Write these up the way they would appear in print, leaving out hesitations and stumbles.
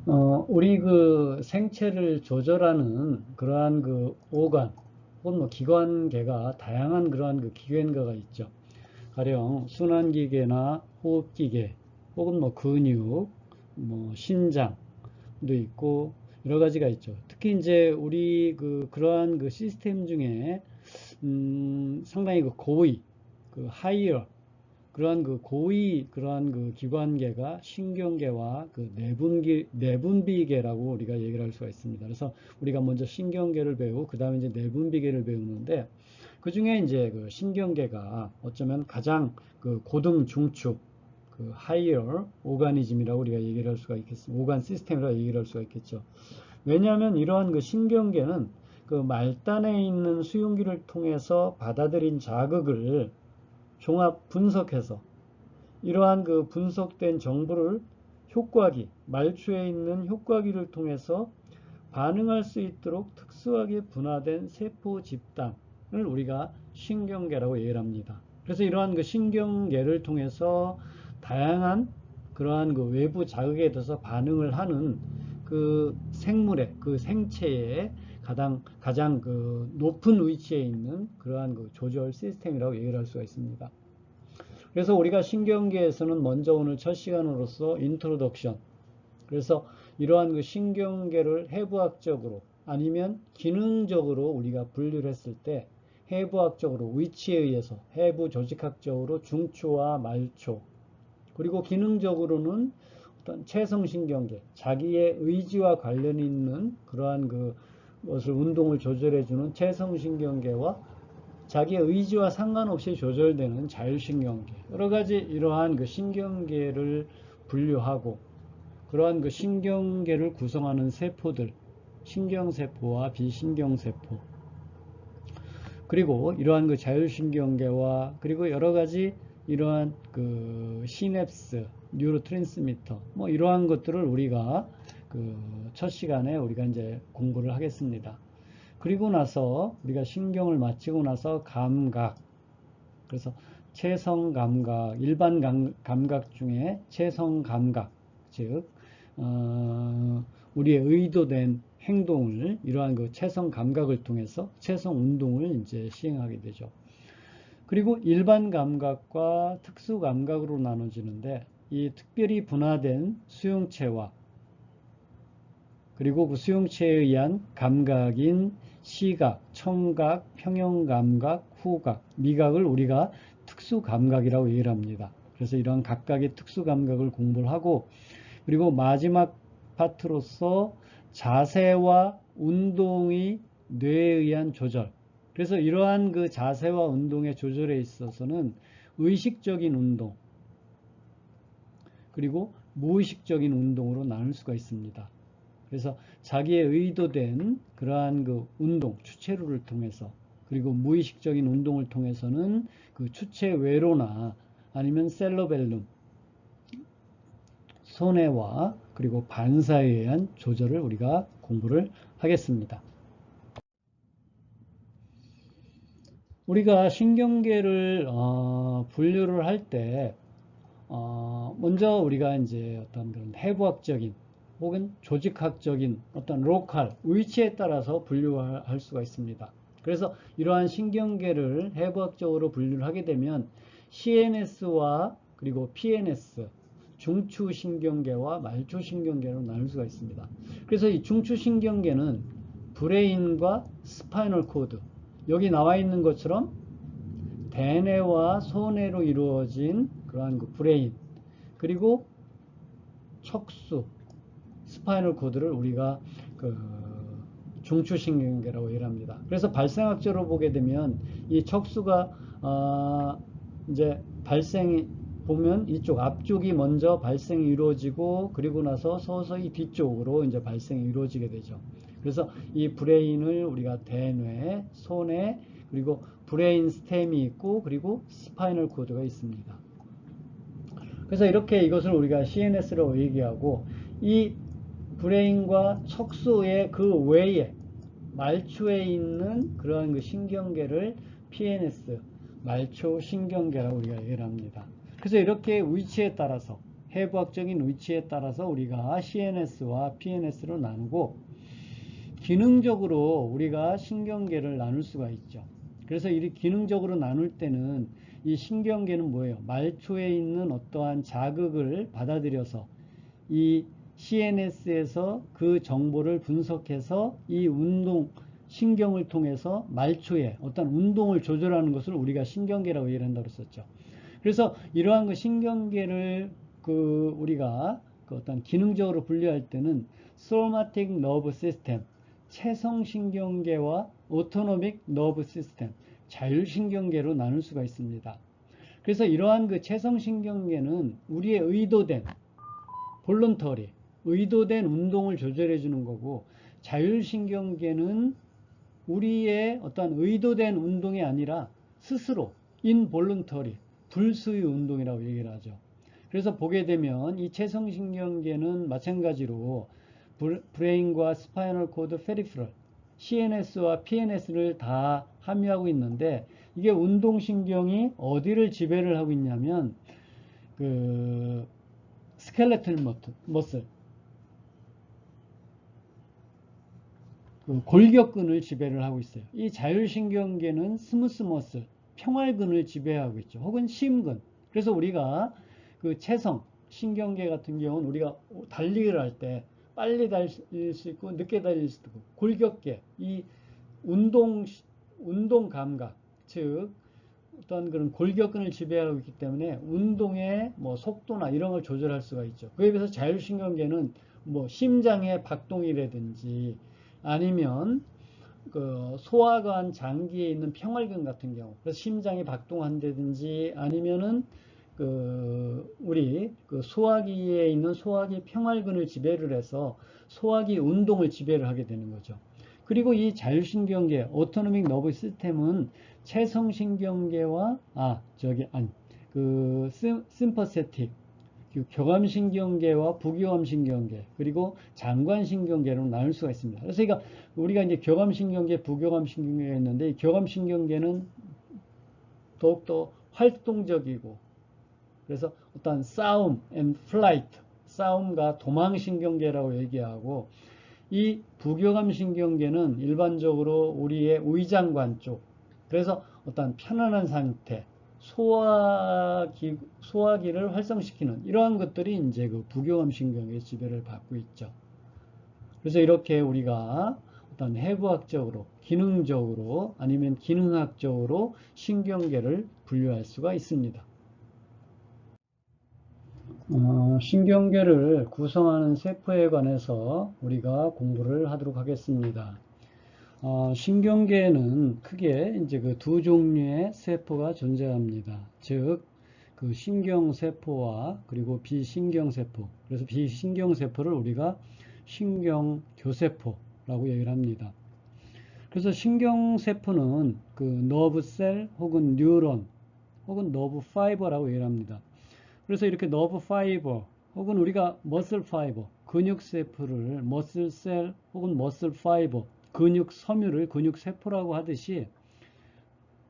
우리 그 생체를 조절하는 그러한 그 오간 혹은 뭐 기관계가 다양한 그러한 그 기관계가 있죠. 가령 순환기계나 호흡기계 혹은 뭐 근육, 뭐 신장도 있고 여러 가지가 있죠. 특히 이제 우리 그러한 그 시스템 중에 상당히 그 고위, 그 하이어 그러한 그 고위 그러한 그 기관계가 신경계와 그 내분비계라고 우리가 얘기를 할 수가 있습니다. 그래서 우리가 먼저 신경계를 배우고 그 다음에 이제 내분비계를 배우는데 그 중에 이제 그 신경계가 어쩌면 가장 그 고등 중추 그 하이어 오가니즘이라고 우리가 얘기를 할 수가 있겠습니다. 오간 시스템이라고 얘기를 할 수가 있겠죠. 왜냐하면 이러한 그 신경계는 그 말단에 있는 수용기를 통해서 받아들인 자극을 종합 분석해서 이러한 그 분석된 정보를 효과기, 말초에 있는 효과기를 통해서 반응할 수 있도록 특수하게 분화된 세포 집단을 우리가 신경계라고 얘기를 합니다. 그래서 이러한 그 신경계를 통해서 다양한 그러한 그 외부 자극에 대해서 반응을 하는 그 생물의 그 생체의 가장 그 높은 위치에 있는 그러한 그 조절 시스템이라고 얘기를 할 수가 있습니다. 그래서 우리가 신경계에서는 먼저 오늘 첫 시간으로서 인트로덕션, 그래서 이러한 그 신경계를 해부학적으로 아니면 기능적으로 우리가 분류를 했을 때 해부학적으로 위치에 의해서 해부 조직학적으로 중추와 말초, 그리고 기능적으로는 어떤 체성신경계, 자기의 의지와 관련이 있는 그러한 것을 운동을 조절해주는 체성신경계와 자기의 의지와 상관없이 조절되는 자율신경계, 여러 가지 이러한 그 신경계를 분류하고 그러한 그 신경계를 구성하는 세포들, 신경세포와 비신경세포, 그리고 이러한 그 자율신경계와 그리고 여러 가지 이러한 그 시냅스, 뉴로트랜스미터, 뭐 이러한 것들을 우리가 그 첫 시간에 우리가 이제 공부를 하겠습니다. 그리고 나서 우리가 신경을 마치고 나서 감각, 그래서 체성감각, 일반 감각 중에 체성감각, 즉 우리의 의도된 행동을 이러한 그 체성감각을 통해서 체성운동을 이제 시행하게 되죠. 그리고 일반 감각과 특수 감각으로 나눠지는데 이 특별히 분화된 수용체와 그리고 그 수용체에 의한 감각인 시각, 청각, 평형감각, 후각, 미각을 우리가 특수감각이라고 얘기를 합니다. 그래서 이러한 각각의 특수감각을 공부를 하고 그리고 마지막 파트로서 자세와 운동이 뇌에 의한 조절. 그래서 이러한 그 자세와 운동의 조절에 있어서는 의식적인 운동 그리고 무의식적인 운동으로 나눌 수가 있습니다. 그래서 자기의 의도된 그러한 그 운동, 추체류를 통해서 그리고 무의식적인 운동을 통해서는 그 추체 외로나 아니면 셀러벨룸, 손해와 그리고 반사에 의한 조절을 우리가 공부를 하겠습니다. 우리가 신경계를 분류를 할 때 먼저 우리가 이제 어떤 그런 해부학적인 혹은 조직학적인 어떤 로컬 위치에 따라서 분류할 수가 있습니다. 그래서 이러한 신경계를 해부학적으로 분류를 하게 되면 CNS와 그리고 PNS 중추신경계와 말초신경계로 나눌 수가 있습니다. 그래서 이 중추신경계는 브레인과 스파이널 코드, 여기 나와 있는 것처럼 대뇌와 소뇌로 이루어진 그러한 그 브레인, 그리고 척수, 스파이널 코드를 우리가 그 중추신경계라고 얘기를 합니다. 그래서 발생학적으로 보게 되면 이 척수가 이제 발생이 보면 이쪽 앞쪽이 먼저 발생이 이루어지고 그리고 나서 서서히 뒤쪽으로 이제 발생이 이루어지게 되죠. 그래서 이 브레인을 우리가 대뇌, 소뇌, 그리고 브레인 스템이 있고 그리고 스파이널 코드가 있습니다. 그래서 이렇게 이것을 우리가 CNS라고 얘기하고 이 브레인과 척수의 그 외에 말초에 있는 그런 그 신경계를 PNS, 말초 신경계라고 우리가 얘기를 합니다. 그래서 이렇게 위치에 따라서 해부학적인 위치에 따라서 우리가 CNS와 PNS로 나누고, 기능적으로 우리가 신경계를 나눌 수가 있죠. 그래서 이 기능적으로 나눌 때는 이 신경계는 뭐예요? 말초에 있는 어떠한 자극을 받아들여서 이 CNS에서 그 정보를 분석해서 이 운동 신경을 통해서 말초에 어떤 운동을 조절하는 것을 우리가 신경계라고 얘기를 한다고 했었죠. 그래서 이러한 그 신경계를 우리가 어떤 기능적으로 분류할 때는 somatic nerve system, 체성신경계와 autonomic nerve system, 자율신경계로 나눌 수가 있습니다. 그래서 이러한 그 체성신경계는 우리의 의도된 voluntary, 의도된 운동을 조절해 주는 거고, 자율신경계는 우리의 어떤 의도된 운동이 아니라 스스로 involuntary, 불수의 운동이라고 얘기를 하죠. 그래서 보게 되면 이 체성신경계는 마찬가지로 브레인과 스파이널 코드 페리프럴, CNS와 PNS를 다 함유하고 있는데, 이게 운동신경이 어디를 지배를 하고 있냐면 스켈레털 머슬, 골격근을 지배를 하고 있어요. 이 자율신경계는 스무스 머슬, 평활근을 지배하고 있죠. 혹은 심근. 그래서 우리가 그 체성 신경계 같은 경우는 우리가 달리기를 할 때 빨리 달릴 수 있고 늦게 달릴 수 있고, 골격계, 이 운동 감각, 즉 어떤 그런 골격근을 지배하고 있기 때문에 운동의 뭐 속도나 이런 걸 조절할 수가 있죠. 그에 비해서 자율신경계는 뭐 심장의 박동이라든지 아니면 그 소화관 장기에 있는 평활근 같은 경우, 그래서 심장이 박동한다든지 아니면은 우리 소화기에 있는 소화기 평활근을 지배를 해서 소화기 운동을 지배를 하게 되는 거죠. 그리고 이 자율신경계, 오토노믹 너브 시스템은 체성신경계와 심퍼세틱, 교감신경계와 부교감신경계, 그리고 장관신경계로 나눌 수가 있습니다. 그래서 우리가 이제 교감신경계, 부교감신경계가 있는데, 이 교감신경계는 더욱더 활동적이고, 그래서 어떤 싸움 and flight, 싸움과 도망신경계라고 얘기하고, 이 부교감신경계는 일반적으로 우리의 위장관 쪽, 그래서 어떤 편안한 상태, 소화기를 활성시키는 이러한 것들이 이제 그 부교감신경의 지배를 받고 있죠. 그래서 이렇게 우리가 어떤 해부학적으로, 기능적으로 아니면 기능학적으로 신경계를 분류할 수가 있습니다. 신경계를 구성하는 세포에 관해서 우리가 공부를 하도록 하겠습니다. 신경계에는 크게 이제 그 두 종류의 세포가 존재합니다. 즉, 그 신경세포와 그리고 비신경세포. 그래서 비신경세포를 우리가 신경교세포라고 얘기를 합니다. 그래서 신경세포는 그 너브셀 혹은 뉴런 혹은 너브 파이버라고 얘기를 합니다. 그래서 이렇게 너브 파이버 혹은 우리가 머슬 파이버, 근육세포를 머슬셀 혹은 머슬 파이버, 근육 섬유를 근육세포라고 하듯이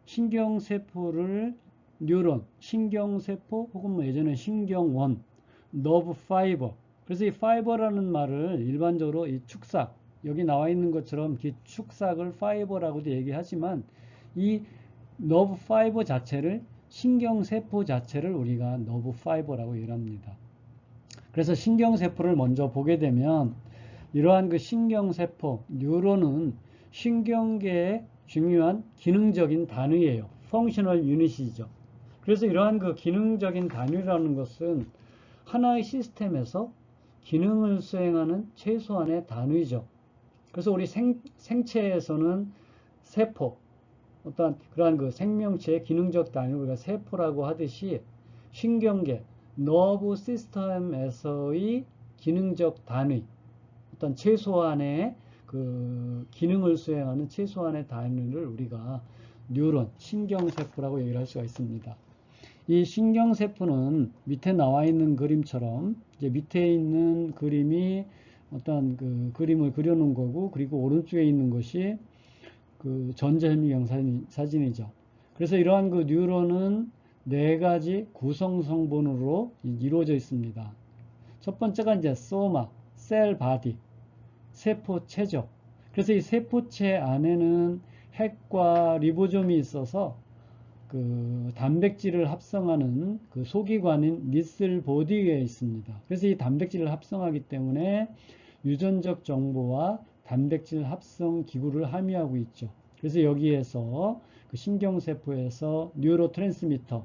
신경세포를 뉴런, 신경세포 혹은 뭐 예전에 신경원, 너브 파이버. 그래서 이 파이버라는 말을 일반적으로 이 축삭, 여기 나와 있는 것처럼 축삭을 파이버라고도 얘기하지만, 이 너브 파이버 자체를, 신경세포 자체를 우리가 너브 파이버라고 얘기를 합니다. 그래서 신경세포를 먼저 보게 되면, 이러한 그 신경세포, 뉴런은 신경계의 중요한 기능적인 단위예요. 펑셔널 유닛이죠. 그래서 이러한 그 기능적인 단위라는 것은 하나의 시스템에서 기능을 수행하는 최소한의 단위죠. 그래서 우리 생체에서는 세포, 어떤 그러한 그 생명체의 기능적 단위를 우리가 세포라고 하듯이, 신경계, 너브 시스템에서의 기능적 단위, 어떤 최소한의 그 기능을 수행하는 최소한의 단위를 우리가 뉴런, 신경세포라고 얘기를 할 수가 있습니다. 이 신경세포는 밑에 나와 있는 그림처럼, 이제 밑에 있는 그림이 어떤 그 그림을 그려놓은 거고, 그리고 오른쪽에 있는 것이 그 전자현미경 사진이죠. 그래서 이러한 그 뉴런은 4가지 구성 성분으로 이루어져 있습니다. 첫 번째가 이제 소마, 셀 바디, 세포체죠. 그래서 이 세포체 안에는 핵과 리보솜이 있어서 그 단백질을 합성하는 그 소기관인 니슬 보디에 있습니다. 그래서 이 단백질을 합성하기 때문에 유전적 정보와 단백질 합성 기구를 함유하고 있죠. 그래서 여기에서 그 신경세포에서 뉴로트랜스미터,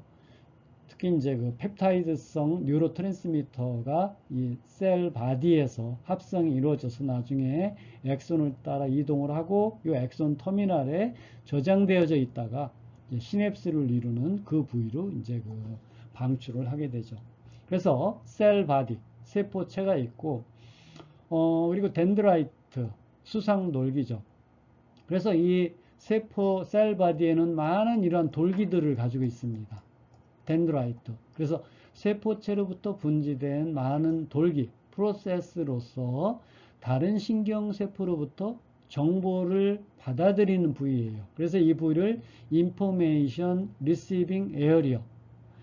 특히 이제 그 펩타이드성 뉴로트랜스미터가 이 셀 바디에서 합성이 이루어져서 나중에 엑손을 따라 이동을 하고 이 엑손 터미널에 저장되어져 있다가 시냅스를 이루는 그 부위로 이제 그 방출을 하게 되죠. 그래서 셀 바디, 세포체가 있고, 그리고 덴드라이트, 수상 돌기죠. 그래서 이 세포 셀 바디에는 많은 이러한 돌기들을 가지고 있습니다. 덴드라이트. 그래서 세포체로부터 분지된 많은 돌기, 프로세스로서 다른 신경세포로부터 정보를 받아들이는 부위예요. 그래서 이 부위를 Information Receiving Area.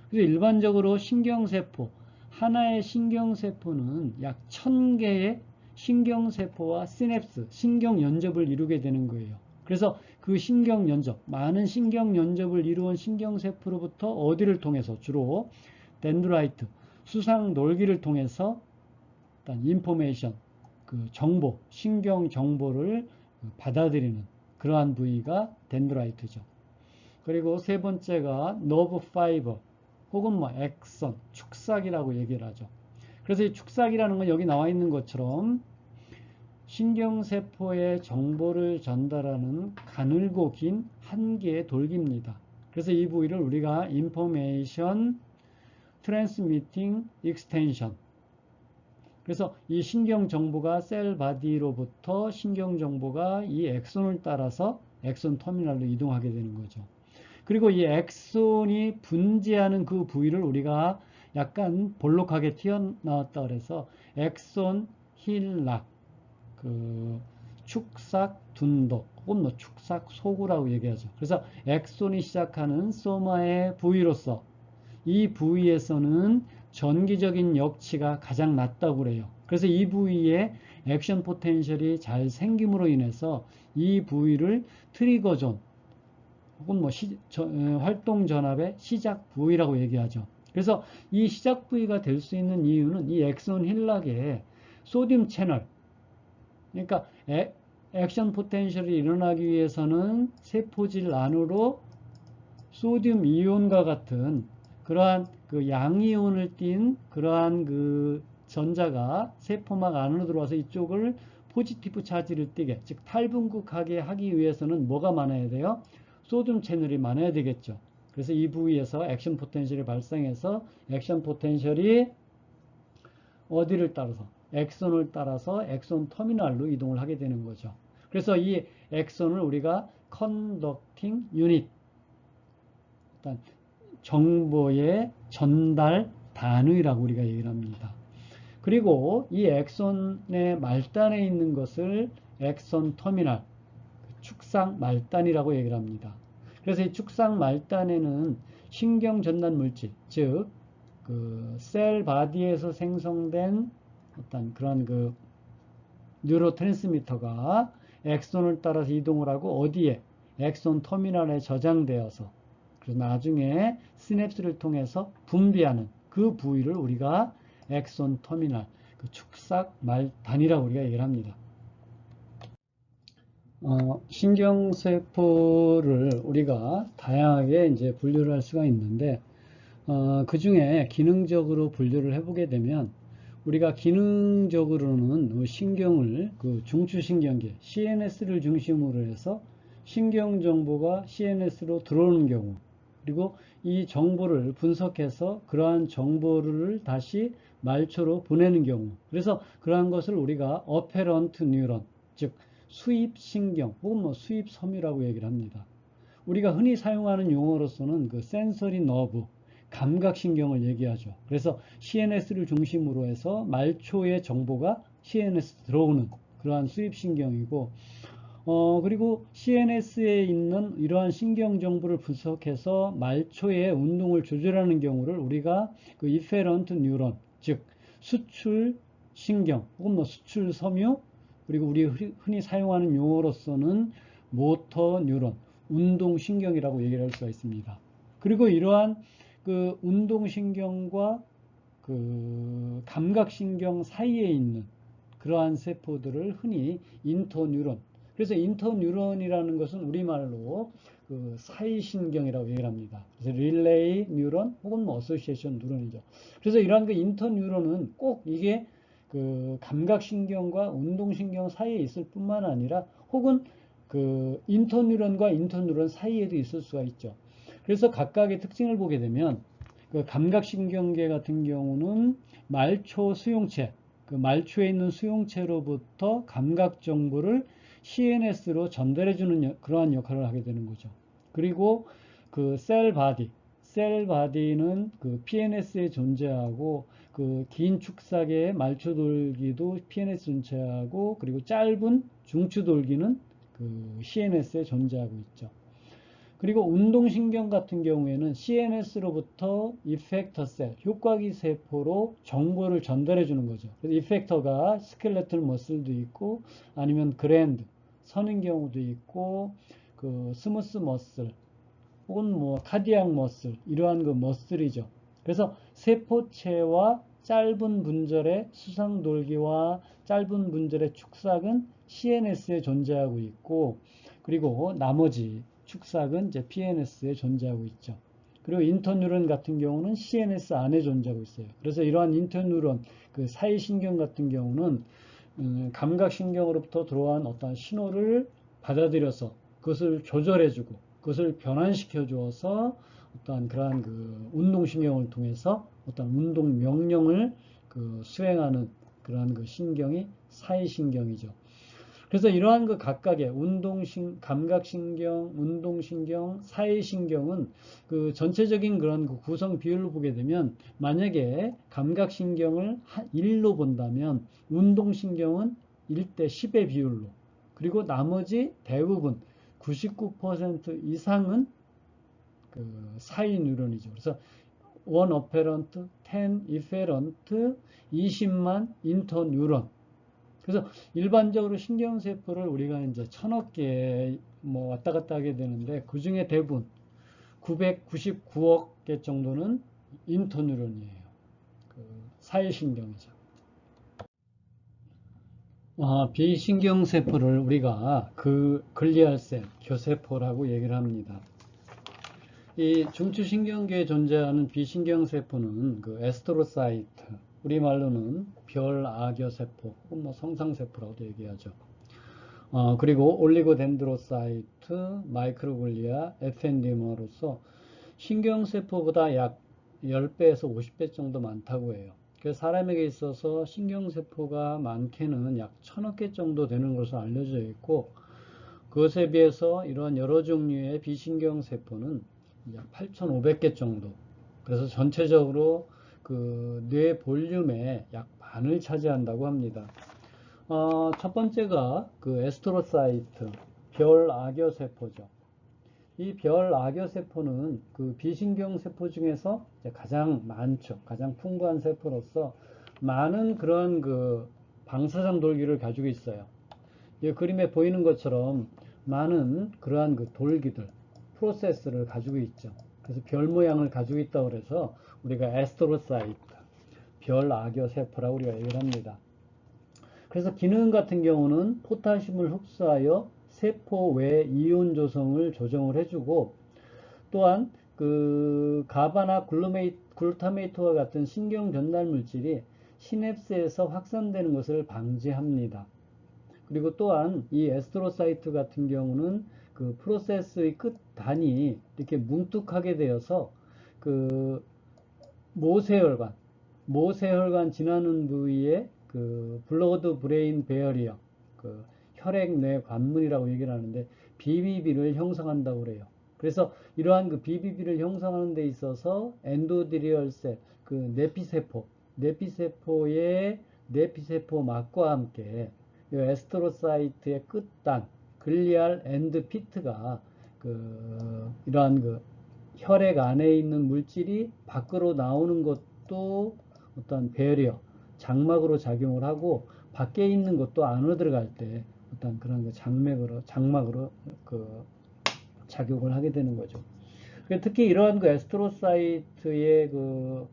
그래서 일반적으로 신경세포, 하나의 신경세포는 약 1000개의 신경세포와 시냅스, 신경연접을 이루게 되는 거예요. 그래서 그 신경연접, 많은 신경연접을 이루은 신경세포로부터 어디를 통해서 주로 덴드라이트, 수상놀기를 통해서 일단 인포메이션, 그 정보, 신경 정보를 받아들이는 그러한 부위가 덴드라이트죠. 그리고 세 번째가 너브 파이버 혹은 뭐 엑선, 축삭이라고 얘기를 하죠. 그래서 이 축삭이라는 건 여기 나와 있는 것처럼 신경세포에 정보를 전달하는 가늘고 긴 한 개의 돌기입니다. 그래서 이 부위를 우리가 Information Transmitting Extension, 그래서 이 신경 정보가 셀 바디로부터 신경 정보가 이 엑손을 따라서 엑손 터미널로 이동하게 되는 거죠. 그리고 이 엑손이 분지하는 그 부위를 우리가 약간 볼록하게 튀어나왔다 그래서 엑손 힐락, 그 축삭 둔독 혹은 뭐 축삭 소구라고 얘기하죠. 그래서 엑손이 시작하는 소마의 부위로서 이 부위에서는 전기적인 역치가 가장 낮다고 그래요. 그래서 이 부위에 액션 포텐셜이 잘 생김으로 인해서 이 부위를 트리거 존 혹은 뭐 활동 전압의 시작 부위라고 얘기하죠. 그래서 이 시작 부위가 될 수 있는 이유는 이 엑손 힐락에 소듐 채널, 그러니까 액션 포텐셜이 일어나기 위해서는 세포질 안으로 소듐 이온과 같은 그러한 그 양이온을 띤 그러한 그 전자가 세포막 안으로 들어와서 이쪽을 포지티브 차지를 띠게, 즉 탈분극하게 하기 위해서는 뭐가 많아야 돼요? 소듐 채널이 많아야 되겠죠. 그래서 이 부위에서 액션 포텐셜이 발생해서 액션 포텐셜이 어디를 따라서? 엑손을 따라서 엑손 터미널로 이동을 하게 되는 거죠. 그래서 이 엑손을 우리가 컨덕팅 유닛, 일단 정보의 전달 단위라고 우리가 얘기를 합니다. 그리고 이 엑손의 말단에 있는 것을 엑손 터미널, 축상 말단이라고 얘기를 합니다. 그래서 이 축상 말단에는 신경 전달 물질, 즉 그 셀 바디에서 생성된 어떤 그런 그 뉴로 트랜스미터가 엑손을 따라서 이동을 하고 어디에? 엑손 터미널에 저장되어서 그래서 나중에 시냅스를 통해서 분비하는 그 부위를 우리가 엑손 터미널, 그 축삭 말단이라고 우리가 얘기를 합니다. 신경세포를 우리가 다양하게 이제 분류를 할 수가 있는데, 그 중에 기능적으로 분류를 해보게 되면, 우리가 기능적으로는 신경을 그 중추신경계, CNS를 중심으로 해서 신경 정보가 CNS로 들어오는 경우, 그리고 이 정보를 분석해서 그러한 정보를 다시 말초로 보내는 경우, 그래서 그러한 것을 우리가 어페런트 뉴런, 즉 수입신경 혹은 뭐 수입섬유라고 얘기를 합니다. 우리가 흔히 사용하는 용어로서는 그 센서리 너브, 감각신경을 얘기하죠. 그래서 CNS를 중심으로 해서 말초의 정보가 CNS 들어오는 그러한 수입신경이고, 그리고 CNS에 있는 이러한 신경 정보를 분석해서 말초의 운동을 조절하는 경우를 우리가 그 이페런트 뉴런, 즉 수출 신경 혹은 뭐 수출 섬유, 그리고 우리 흔히 사용하는 용어로서는 모터 뉴런, 운동 신경이라고 얘기를 할 수가 있습니다. 그리고 이러한 그 운동 신경과 그 감각 신경 사이에 있는 그러한 세포들을 흔히 인터뉴런, 그래서 인터뉴런이라는 것은 우리말로 그 사이신경이라고 얘기를 합니다. 그래서 릴레이 뉴런 혹은 뭐 어소시에이션 뉴런이죠. 그래서 이러한 그 인터뉴런은 꼭 이게 그 감각신경과 운동신경 사이에 있을 뿐만 아니라 혹은 그 인터뉴런과 인터뉴런 사이에도 있을 수가 있죠. 그래서 각각의 특징을 보게 되면 그 감각신경계 같은 경우는 말초 수용체, 그 말초에 있는 수용체로부터 감각 정보를 CNS로 전달해주는 그러한 역할을 하게 되는 거죠. 그리고 그 셀 바디는 그 PNS에 존재하고 그 긴 축삭의 말초돌기도 PNS 존재하고 그리고 짧은 중추돌기는 그 CNS에 존재하고 있죠. 그리고 운동신경 같은 경우에는 CNS로부터 이펙터 셀, 효과기 세포로 정보를 전달해 주는 거죠. 그래서 이펙터가 스켈레털 머슬도 있고 아니면 그랜드, 선인 경우도 있고 그 스무스 머슬 혹은 뭐 카디악 머슬, 이러한 그 머슬이죠. 그래서 세포체와 짧은 분절의 수상돌기와 짧은 분절의 축삭은 CNS에 존재하고 있고, 그리고 나머지 축삭은 이제 PNS에 존재하고 있죠. 그리고 인터뉴런 같은 경우는 CNS 안에 존재하고 있어요. 그래서 이러한 인터뉴런, 그 사이신경 같은 경우는 감각신경으로부터 들어온 어떤 신호를 받아들여서 그것을 조절해주고 그것을 변환시켜 주어서 어떠한 그러한 그 운동신경을 통해서 어떤 운동 명령을 그 수행하는 그러한 그 신경이 사이신경이죠. 그래서 이러한 그 각각의 감각신경, 운동신경, 사이신경은 그 전체적인 그런 그 구성 비율로 보게 되면 만약에 감각신경을 1로 본다면 운동신경은 1대 10의 비율로, 그리고 나머지 대부분 99% 이상은 그 사이 뉴런이죠. 그래서 1 어페런트, 10 이페런트, 20만 인터 뉴런. 그래서 일반적으로 신경세포를 우리가 이제 1000억 개 뭐 왔다 갔다 하게 되는데 그 중에 대부분 999억 개 정도는 인터뉴런이에요. 그 사이신경이죠. 비신경세포를 우리가 그 글리알셀, 교세포라고 얘기를 합니다. 이 중추신경계에 존재하는 비신경세포는 그 에스트로사이트, 우리말로는 별악여세포 혹은 뭐 성상세포라고도 얘기하죠. 그리고 올리고덴드로사이트, 마이크로글리아, 에펜디머로서 신경세포보다 약 10배에서 50배 정도 많다고 해요. 그래서 사람에게 있어서 신경세포가 많게는 약 1000억 개 정도 되는 것으로 알려져 있고, 그것에 비해서 이런 여러 종류의 비신경세포는 약 8,500개 정도. 그래서 전체적으로 그 뇌 볼륨의 약 반을 차지한다고 합니다. 첫 번째가 그 에스트로사이트, 별악여세포죠. 이 별악여세포는 그 비신경세포 중에서 가장 많죠. 가장 풍부한 세포로서 많은 그런 그 방사장 돌기를 가지고 있어요. 이 그림에 보이는 것처럼 많은 그러한 그 돌기들, 프로세스를 가지고 있죠. 그래서 별 모양을 가지고 있다고 그래서 우리가 에스트로사이트, 별악여세포라고 우리가 얘기를 합니다. 그래서 기능 같은 경우는 포타슘을 흡수하여 세포 외 이온 조성을 조정을 해주고, 또한 그 가바나 글루타메이트와 같은 신경 전달 물질이 시냅스에서 확산되는 것을 방지합니다. 그리고 또한 이 에스트로사이트 같은 경우는 그 프로세스의 끝 단이 이렇게 뭉툭하게 되어서 그 모세혈관 지나는 부위에 그 블러드 브레인 베어리어, 그 혈액 뇌 관문이라고 얘기를 하는데 BBB를 형성한다고 그래요. 그래서 이러한 그 BBB를 형성하는 데 있어서 엔도드리얼 셀, 그 내피세포의 내피세포막과 함께 이 에스트로사이트의 끝단 글리알 엔드 피트가 그 이러한 그 혈액 안에 있는 물질이 밖으로 나오는 것도 어떤 배리어, 장막으로 작용을 하고 밖에 있는 것도 안으로 들어갈 때 어떤 그런 그 장막으로 그 작용을 하게 되는 거죠. 특히 이러한 그 에스트로사이트의 그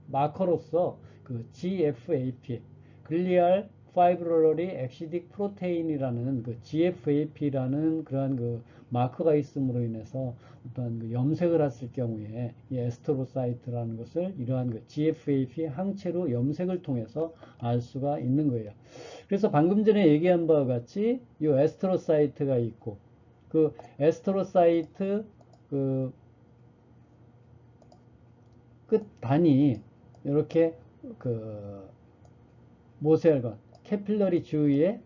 마커로서 그 GFAP, 글리알 파이브롤러리 엑시딕 프로테인이라는 그 GFAP라는 그러한 그 마커가 있음으로 인해서 어떤 그 염색을 했을 경우에 이 에스트로사이트라는 것을 이러한 그 GFAP 항체로 염색을 통해서 알 수가 있는 거예요. 그래서 방금 전에 얘기한 바와 같이 이 에스트로사이트가 있고 그 에스트로사이트 그 끝단이 이렇게 그 모세혈관, 캐필러리 주위에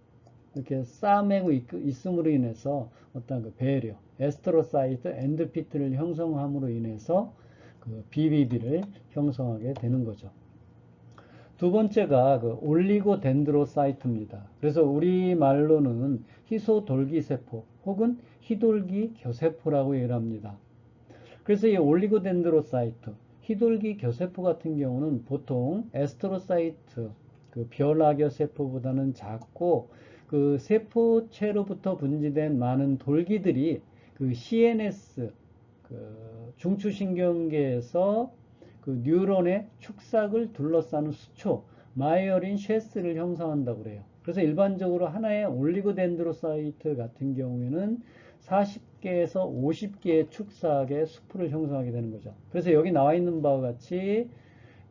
이렇게 쌓아매고 있음으로 인해서 어떤 그 배려, 에스트로사이트 엔드피트를 형성함으로 인해서 그 BBB를 형성하게 되는 거죠. 두 번째가 그 올리고덴드로사이트입니다. 그래서 우리말로는 희소돌기세포 혹은 희돌기 교세포라고 얘기를 합니다. 그래서 이 올리고덴드로사이트, 희돌기 교세포 같은 경우는 보통 에스트로사이트, 그 별악여 세포보다는 작고 그 세포체로부터 분지된 많은 돌기들이 그 CNS, 그 중추신경계에서 그 뉴런의 축삭을 둘러싸는 수초, 마이어린 쉐스를 형성한다고 그래요. 그래서 일반적으로 하나의 올리고덴드로사이트 같은 경우에는 40개에서 50개의 축삭의 수풀을 형성하게 되는 거죠. 그래서 여기 나와 있는 바와 같이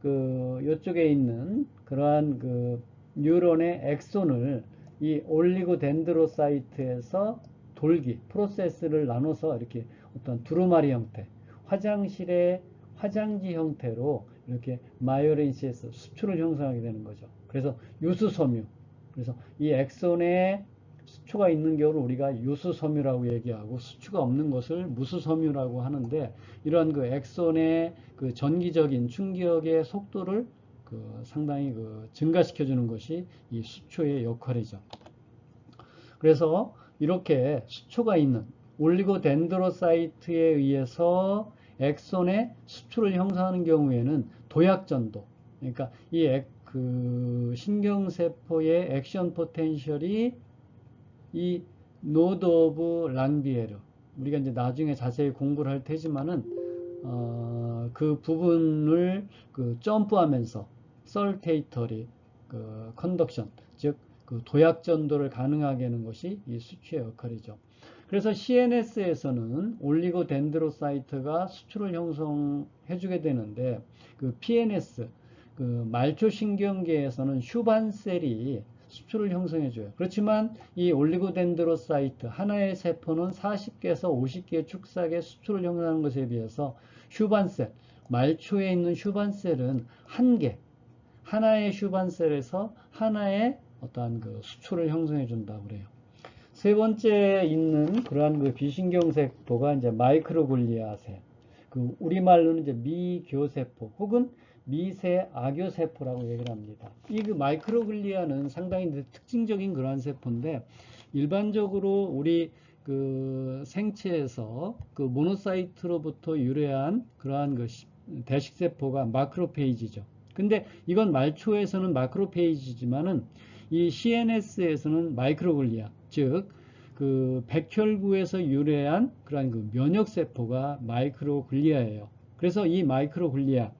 그 이쪽에 있는 그러한 그 뉴런의 엑손을 이 올리고덴드로사이트에서 돌기, 프로세스를 나눠서 이렇게 어떤 두루마리 형태, 화장실의 화장지 형태로 이렇게 마이오렌시에서 수초를 형성하게 되는 거죠. 그래서 유수섬유. 그래서 이 엑손에 수초가 있는 경우를 우리가 유수섬유라고 얘기하고 수초가 없는 것을 무수섬유라고 하는데 이런 그 엑손의 그 전기적인 충격의 속도를 그 상당히 그 증가시켜 주는 것이 이 수초의 역할이죠. 그래서 이렇게 수초가 있는 올리고덴드로사이트에 의해서 엑손의 수초를 형성하는 경우에는 도약전도, 그러니까 그 신경세포의 액션 포텐셜이 이 노드 오브 랑비에르, 우리가 이제 나중에 자세히 공부를 할 테지만은 그 부분을 그 점프하면서 설테이터리 그 컨덕션, 즉 그 도약 전도를 가능하게 하는 것이 이 수초의 역할이죠. 그래서 CNS에서는 올리고덴드로사이트가 수초를 형성해 주게 되는데 그 PNS 그 말초신경계에서는 슈반셀이 수초를 형성해 줘요. 그렇지만 이 올리고덴드로사이트 하나의 세포는 40개에서 50개의 축삭의 수초를 형성하는 것에 비해서 슈반셀, 말초에 있는 슈반셀은 한 개, 하나의 슈반셀에서 하나의 어떠한 그 수초를 형성해 준다고 그래요. 세 번째 있는 그러한 그 비신경세포가 이제 마이크로글리아세, 그 우리말로는 이제 미교세포 혹은 미세악교세포라고 얘기를 합니다. 이 그 마이크로글리아는 상당히 특징적인 그러한 세포인데 일반적으로 우리 그 생체에서 그 모노사이트로부터 유래한 그러한 그 대식세포가 마크로페이지죠. 근데 이건 말초에서는 마크로페이지지만은 이 CNS에서는 마이크로글리아, 즉 그 백혈구에서 유래한 그러한 그 면역세포가 마이크로글리아예요. 그래서 이 마이크로글리아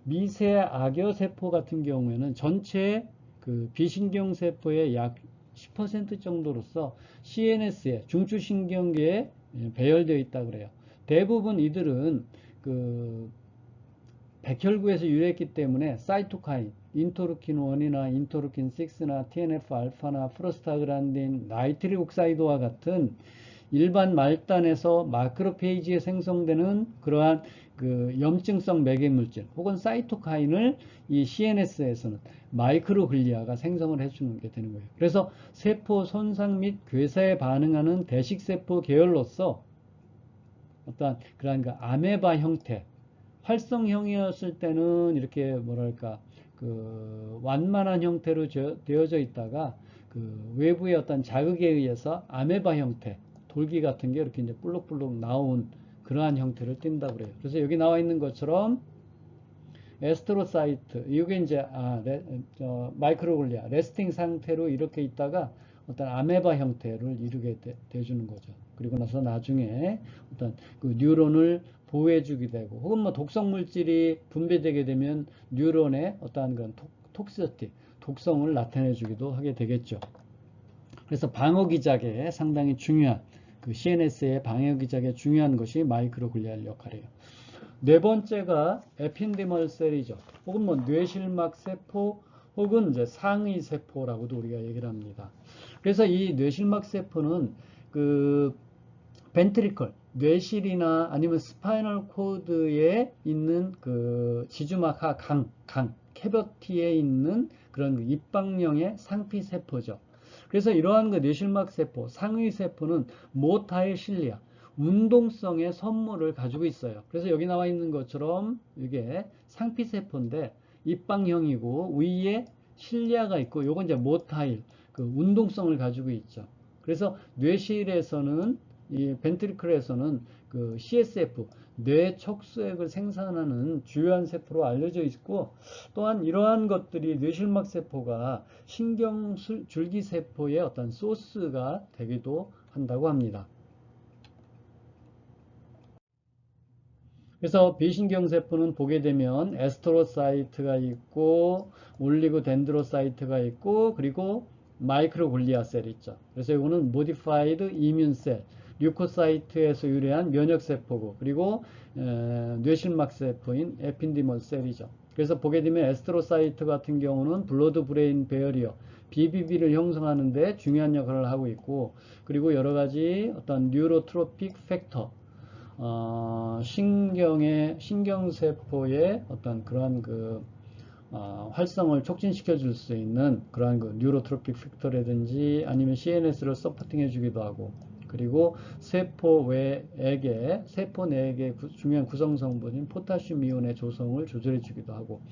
미세악여세포 같은 경우에는 전체 그 비신경세포의 약 10% 정도로서 CNS에 중추신경계에 배열되어 있다고 그래요. 대부분 이들은 그 백혈구에서 유래했기 때문에 사이토카인, 인터루킨 1이나 인터루킨 6나 TNF-알파나 프로스타그란딘, 나이트릭 옥사이드와 같은 일반 말단에서 마크로페이지에 생성되는 그러한 그 염증성 매개물질 혹은 사이토카인을 이 CNS에서는 마이크로글리아가 생성을 해주는 게 되는 거예요. 그래서 세포 손상 및 괴사에 반응하는 대식세포 계열로서 어떠한 그러한 그 아메바 형태, 활성형이었을 때는 이렇게 뭐랄까 그 완만한 형태로 되어져 있다가 그 외부의 어떤 자극에 의해서 아메바 형태, 돌기 같은 게 이렇게 이제 볼록볼록 나온 그러한 형태를 띈다고 그래요. 그래서 여기 나와 있는 것처럼 에스트로사이트, 이게 이제 마이크로글리아 레스팅 상태로 이렇게 있다가 어떤 아메바 형태를 이루게 돼주는 거죠. 그리고 나서 나중에 어떤 그 뉴런을 보호해주게 되고, 혹은 뭐 독성 물질이 분비되게 되면 뉴런의 어떠한 그런 톡시티, 독성을 나타내주기도 하게 되겠죠. 그래서 방어기작에 상당히 중요한, 그 CNS의 방어기작에 중요한 것이 마이크로글리아 역할이에요. 네 번째가 에핀디멀 셀이죠. 혹은 뭐 뇌실막 세포, 혹은 이제 상의 세포라고도 우리가 얘기를 합니다. 그래서 이 뇌실막 세포는 그 벤트리클, 뇌실이나 아니면 스파이널 코드에 있는 그 지주막하 캐버티에 있는 그런 그 입방령의 상피 세포죠. 그래서 이러한 그 뇌실막 세포, 상위 세포는 모타일 실리아, 운동성의 선물을 가지고 있어요. 그래서 여기 나와 있는 것처럼 이게 상피 세포인데 입방형이고 위에 실리아가 있고, 요건 이제 모타일, 그 운동성을 가지고 있죠. 그래서 뇌실에서는, 이 벤트리클에서는 그 CSF, 뇌 척수액을 생산하는 주요한 세포로 알려져 있고, 또한 이러한 것들이 뇌실막 세포가 신경줄기 세포의 어떤 소스가 되기도 한다고 합니다. 그래서 비신경세포는 보게 되면 에스트로사이트가 있고 올리고덴드로사이트가 있고, 그리고 마이크로글리아 셀이 있죠. 그래서 이거는 모디파이드 이뮨셀, 류코사이트에서 유래한 면역세포고, 그리고 뇌실막세포인 에핀디멀 셀이죠. 그래서 보게 되면 에스트로사이트 같은 경우는 블러드 브레인 베어리어, BBB를 형성하는 데 중요한 역할을 하고 있고, 그리고 여러 가지 어떤 뉴로트로픽 팩터, 신경세포의 어떤 그러한 활성을 促진시켜 줄 수 있는 그러한 그 뉴로트로픽 팩터라든지 아니면 CNS를 서포팅해 주기도 하고, 그리고 세포 내액의 중요한 구성 성분인 포타슘 이온의 조성을 조절해 주기도 하고,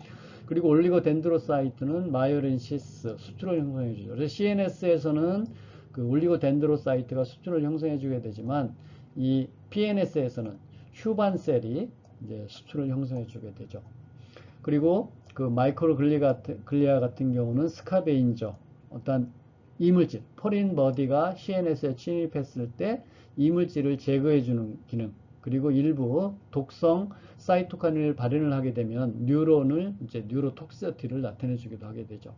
그리고 올리고덴드로사이트는 마이오렌시스 수출을 형성해 주죠. 그래서 CNS에서는 그 올리고덴드로사이트가 수출을 형성해 주게 되지만, 이 PNS에서는 휴반셀이 이제 수출을 형성해 주게 되죠. 그리고 그 마이크로글리아 같은 경우는 스카베인저, 어떤 이물질, 포린 버디가 CNS에 침입했을 때 이물질을 제거해 주는 기능, 그리고 일부 독성 사이토카인을 발현을 하게 되면 뉴런을 이제 뉴로톡시티를 나타내 주기도 하게 되죠.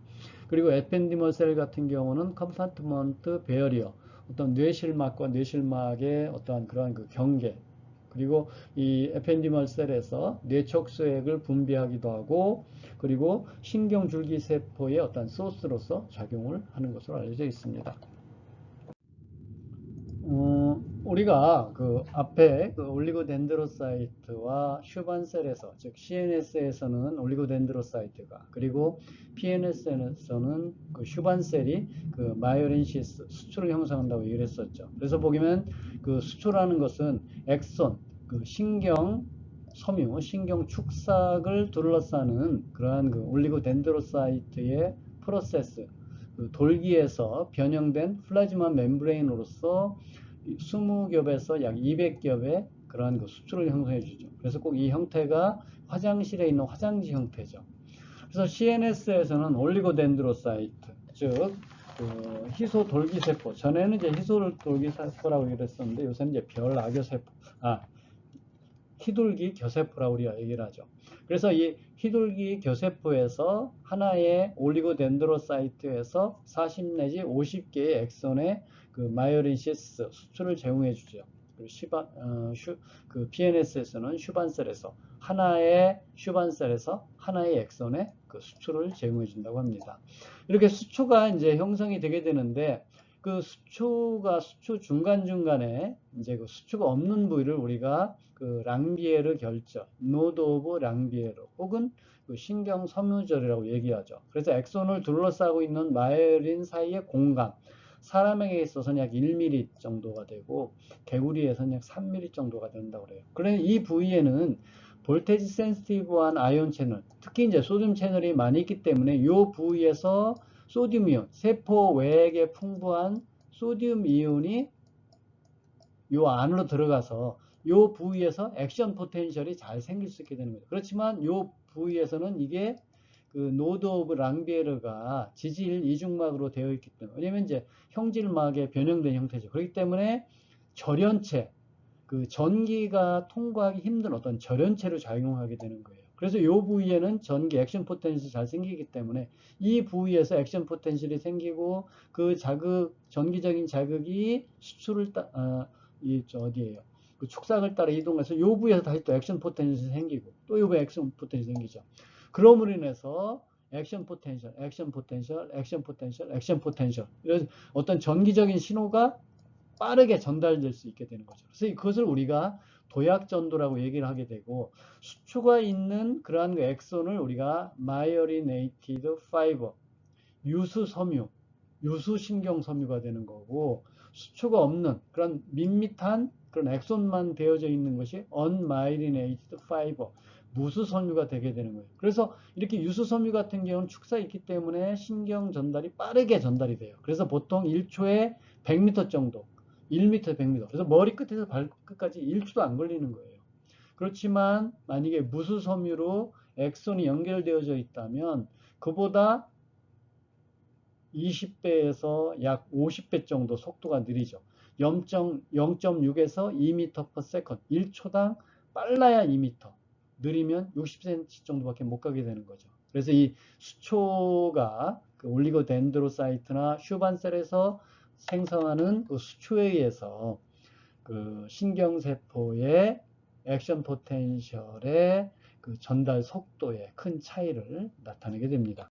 그리고 에펜디멀 셀 같은 경우는 컴파트먼트 베어리어, 어떤 뇌실막과 뇌실막의 어떠한 그러한 그 경계, 그리고 이 에펜디멀 셀에서 뇌척수액을 분비하기도 하고, 그리고 신경줄기 세포의 어떤 소스로서 작용을 하는 것으로 알려져 있습니다. 우리가 그 앞에 그 올리고덴드로사이트와 슈반셀에서, 즉 CNS에서는 올리고덴드로사이트가, 그리고 PNS에서는 그 슈반셀이 그 마이오렌시스 수출을 형성한다고 얘기를 했었죠. 그래서 보면 그 수출하는 것은 엑손, 그 신경 섬유, 신경 축삭을 둘러싸는 그러한 그 올리고덴드로사이트의 프로세스, 그 돌기에서 변형된 플라즈마 멤브레인으로서 20겹에서 약 200겹의 그러한 그 수출을 형성해 주죠. 그래서 꼭 이 형태가 화장실에 있는 화장지 형태죠. 그래서 CNS에서는 올리고덴드로사이트, 즉 그 희소 돌기세포, 전에는 이제 희소 돌기세포라고 얘기했었는데 요새는 이제 별악여세포, 희돌기 겨세포라고 우리가 얘기를 하죠. 그래서 이 희돌기 겨세포에서 하나의 올리고덴드로사이트에서 40 내지 50개의 엑선의 그 마이오린시스 수출을 제공해 주죠. 그 PNS에서는 슈반셀에서 하나의 엑선의 그 수출을 제공해 준다고 합니다. 이렇게 수초가 이제 형성이 되게 되는데, 그 수초 중간중간에 이제 그 수초가 없는 부위를 우리가 그 랑비에르 결절, 노드 오브 랑비에르, 혹은 그 신경 섬유절이라고 얘기하죠. 그래서 엑손을 둘러싸고 있는 마이오린 사이의 공간, 사람에게 있어서는 약 1mm 정도가 되고 개구리에서는 약 3mm 정도가 된다고 그래요. 그러니 이 부위에는 볼테지 센시티브한 아이온 채널, 특히 이제 소듐 채널이 많이 있기 때문에 이 부위에서 소듐 이온, 세포 외액에 풍부한 소듐 이온이 요 안으로 들어가서 요 부위에서 액션 포텐셜이 잘 생길 수 있게 되는 거죠. 그렇지만 요 부위에서는 이게 그 노드 오브 랑비에르가 지질 이중막으로 되어 있기 때문에, 왜냐면 이제 형질막에 변형된 형태죠. 그렇기 때문에 절연체, 그 전기가 통과하기 힘든 어떤 절연체로 작용하게 되는 거예요. 그래서 이 부위에는 전기 액션 포텐셜이 잘 생기기 때문에 이 부위에서 액션 포텐셜이 생기고 그 자극, 전기적인 자극이 수출을 어디에요? 그 축삭을 따라 이동해서 이 부위에서 다시 또 액션 포텐셜이 생기고 또 이 부위에 액션 포텐셜이 생기죠. 그럼으로 인해서 액션 포텐셜, 액션 포텐셜, 액션 포텐셜, 액션 포텐셜, 이런 어떤 전기적인 신호가 빠르게 전달될 수 있게 되는 거죠. 그래서 그것을 우리가 도약전도라고 얘기를 하게 되고, 수초가 있는 그러한 그 엑손을 우리가 myelinated fiber, 유수섬유, 유수신경섬유가 되는 거고, 수초가 없는 그런 밋밋한 그런 엑손만 되어져 있는 것이 unmyelinated fiber, 무수섬유가 되게 되는 거예요. 그래서 이렇게 유수섬유 같은 경우는 축사가 있기 때문에 신경 전달이 빠르게 전달이 돼요. 그래서 보통 1초에 100m 정도, 1m, 100m. 그래서 머리 끝에서 발끝까지 1초도 안 걸리는 거예요. 그렇지만 만약에 무수섬유로 엑손이 연결되어져 있다면 그보다 20배에서 약 50배 정도 속도가 느리죠. 0.6에서 2m/s, 1초당 빨라야 2m, 느리면 60cm 정도밖에 못 가게 되는 거죠. 그래서 이 수초가 그 올리고덴드로사이트나 휴반셀에서 생성하는 그 수초에 의해서 그 신경세포의 액션 포텐셜의 그 전달 속도에 큰 차이를 나타내게 됩니다.